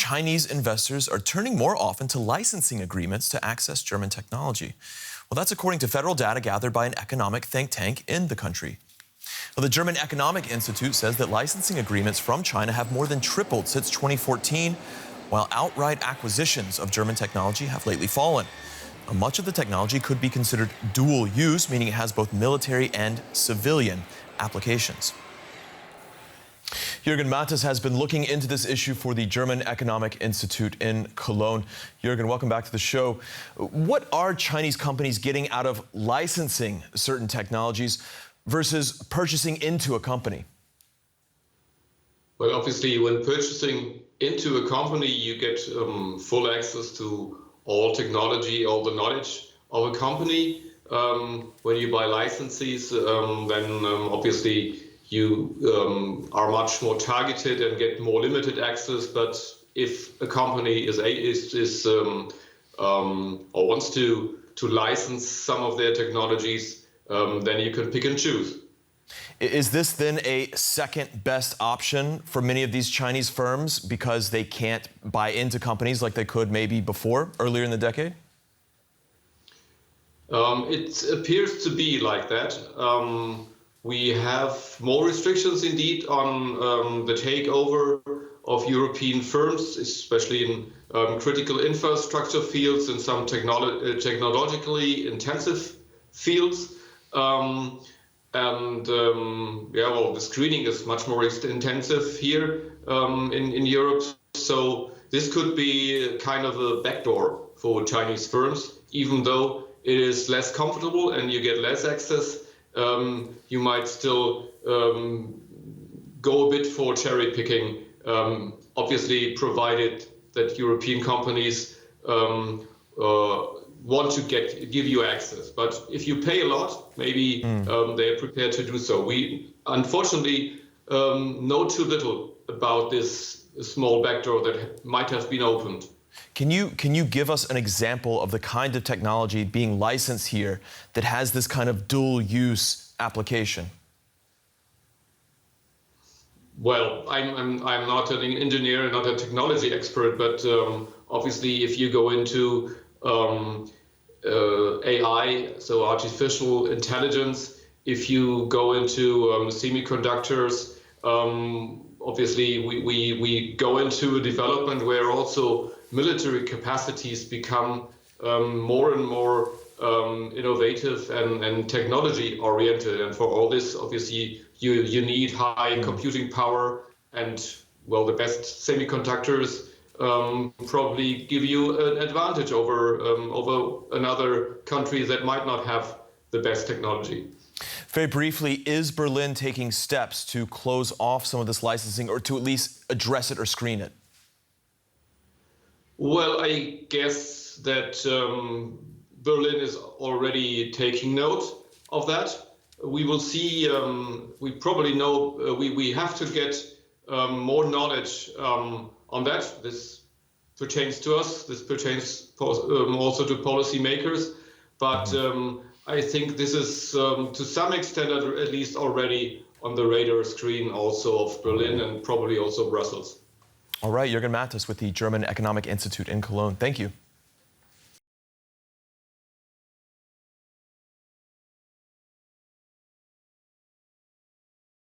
Chinese investors are turning more often to licensing agreements to access German technology. Well, that's according to federal data gathered by an economic think tank in the country. Well, the German Economic Institute says that licensing agreements from China have more than tripled since 2014, while outright acquisitions of German technology have lately fallen. Much of the technology could be considered dual use, meaning it has both military and civilian applications. Jürgen Mattes has been looking into this issue for the German Economic Institute in Cologne. Jürgen, welcome back to the show. What are Chinese companies getting out of licensing certain technologies versus purchasing into a company? Well, obviously, when purchasing into a company, you get full access to all technology, all the knowledge of a company. When you buy licenses, then obviously you are much more targeted and get more limited access. But if a company or wants to license some of their technologies, then you can pick and choose. Is this then a second best option for many of these Chinese firms because they can't buy into companies like they could maybe before, earlier in the decade? It appears to be like that. We have more restrictions indeed on the takeover of European firms, especially in critical infrastructure fields and some technologically intensive fields. The screening is much more intensive here in Europe. So this could be kind of a backdoor for Chinese firms, even though it is less comfortable and you get less access. You might still go a bit for cherry picking, obviously provided that European companies want to give you access. But if you pay a lot, maybe they're prepared to do so. We unfortunately know too little about this small backdoor that might have been opened. Can you give us an example of the kind of technology being licensed here that has this kind of dual use application? Well, I'm not an engineer, not a technology expert, but obviously if you go into AI, so artificial intelligence, if you go into semiconductors, obviously we go into a development where also military capacities become more and more innovative and technology oriented. And for all this, obviously, you need high computing power and, well, the best semiconductors probably give you an advantage over another country that might not have the best technology. Very briefly, is Berlin taking steps to close off some of this licensing or to at least address it or screen it? Well, I guess that Berlin is already taking note of that. We will see, we probably know, we have to get more knowledge on that. This pertains to us, this pertains also to policymakers, but I think this is to some extent at least already on the radar screen also of Berlin and probably also Brussels. All right, Jürgen Mattes with the German Economic Institute in Cologne. Thank you.